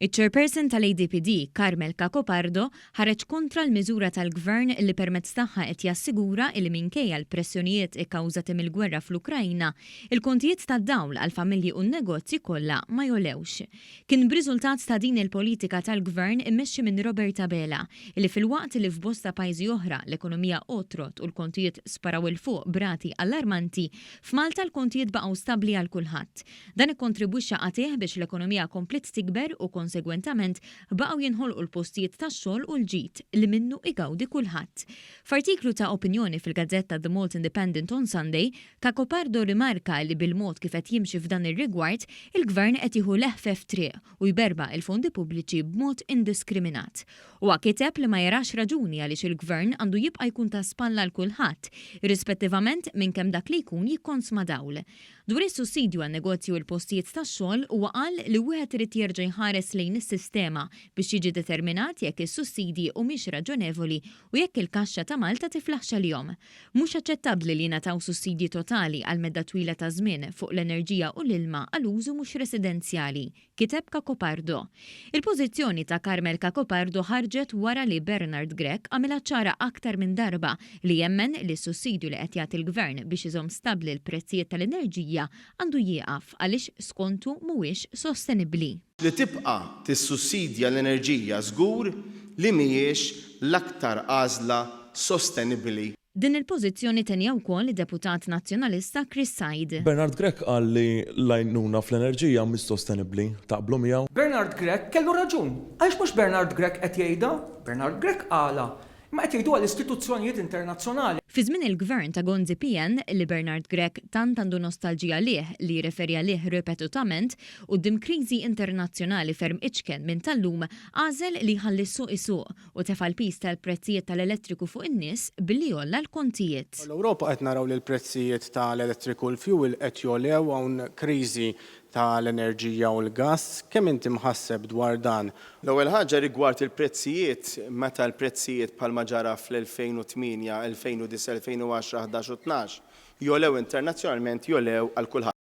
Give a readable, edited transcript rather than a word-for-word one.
Iċ-chairperson tal-ADPD, Carmel Cacopardo, ħareġ kontra l-miżura tal-gvern li permezz tagħha qed jassigura li minkejja l-pressjonijiet ikkawżati mill-gwerra fl-Ukrajna, il-kontijiet tad-dawl għal familji u n-negozji kollha ma jolewx. Kien b'riżultat ta' din il-politika tal-gvern immexxi minn Robert Abela, li fil-waqt li f'bosta pajjiżi oħra l-ekonomija otrot u l-kontijiet sparaw il fuq brati allarmanti, f'Malta l-kontijiet baqgħu stabbli għal kulħadd. Dan ikkontribwixxa għatih biex l-ekonomija komplet tikber u konsegwentament baqgħu jinħolqu l-postijiet tax-xogħol u l-ġid li minnu igawdi kulħadd. F'artiklu ta' opinjoni fil-gazzetta The Malta Independent on Sunday, Cacopardo rimarka li bil-mod kif qed jimxi f'dan ir-rigward, il-gvern qed jieħu leħfef triq u jberba il-fondi pubbliċi b'mod indiskriminat. Huwa kiteb li ma jarax raġuni għaliex il-gvern għandu jibqa' jkun ta' spalla l kulħadd, irrispettivament minn kemm dak li jkun jikkonsma dawl. Dwar is-sussidju għan-negozju u l-postijiet tax-xogħol huwa qal li wieħed irid jerġa' jħares lejn is-sistema biex jiġi determinat jekk is-sussidji humiex raġonevoli u jekk il-kaxxa ta' Malta tiflaħx għalihom. Mhux aċċettabbli li nataw sussidji totali għal medda twila ta' żmien fuq l-enerġija u l-ilma għal użu mhux residenzjali, kiteb Cacopardo. Il-pożizzjoni ta' Carmel Cacopardo ħarġet wara li Bernard Grech għamilha ċara aktar minn darba li jemmen li s-sussidju li qed jagħti l-gvern biex iżomm stabbli l-prezzijiet tal-enerġija għandu jieqaf għaliex skontu mhuwiex sostenibbli. Li tibqa' tissussidja l-enerġija żgur li mhijiex l-aktar għażla sostenibbli. Din il-pożizzjoni tenja wkoll id-deputat nazzjonalista Chris Said. Bernard Grech qal li l-għajnuna fl-enerġija mhix sostenibbli. Taqblu miegħu? Bernard Grech kellu raġun. Għaliex mhux Bernard Grech qed jgħidha? Bernard Grech qala. Ma qed jgħidu għall-istituzzjonijiet internazzjonali. Fi żmien il-gvern ta' Gonzi PN li Bernard Grech tant għandu nostalġija lih li jirreferi għalih ripetutament u dim kriżi internazzjonali ferm iċken minn tal-lum għażel li ħalli suq isuq u tefal pis tal-prezzijiet tal-elettriku fuq in-nies billi jolla l-kontijiet. L-Ewropa qed naraw li l-prezzijiet tal-elettriku l-fuel qed jolew hawn kriżi tal-enerġija u l-gass, kemm inti mħasseb dwar dan? L-ewwel ħaġa rigward il-prezzijiet, meta l-prezzijiet bħalma ġara fl-2008, 2009, 2010, 11 u 12 jolew internazzjonalment jolew għal kulħadd.